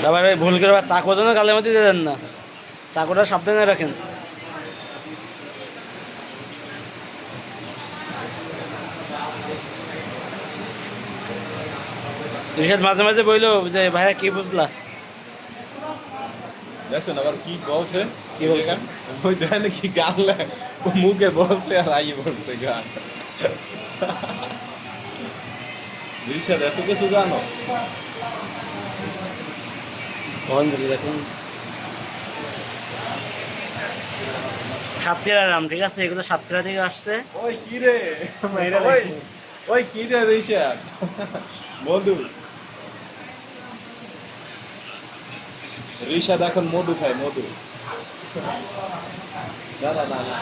তারপরে ভুল করে চাকু যেন গালের মধ্যে দিয়ে দেন না, চাকুটা সাবধানে রাখেন। রিশাদ মাঝে মাঝে বইলো যে ভাইয়া কি বুঝলা, দেখছেন আবার কি বলছে, কি বলছে? ওই দেখেন কি গান মুখে বলছে আর আগে বলছে গান। রিশাদ এত কিছু জানো? দেখুন সাতক্ষীরার নাম, ঠিক আছে, এগুলো সাতক্ষীরা থেকে আসছে। ওই কি রে, ওই ওই কি রে রিশাদ, মধু। রিশাদ এখন মধু খায়, মধু। না না না না।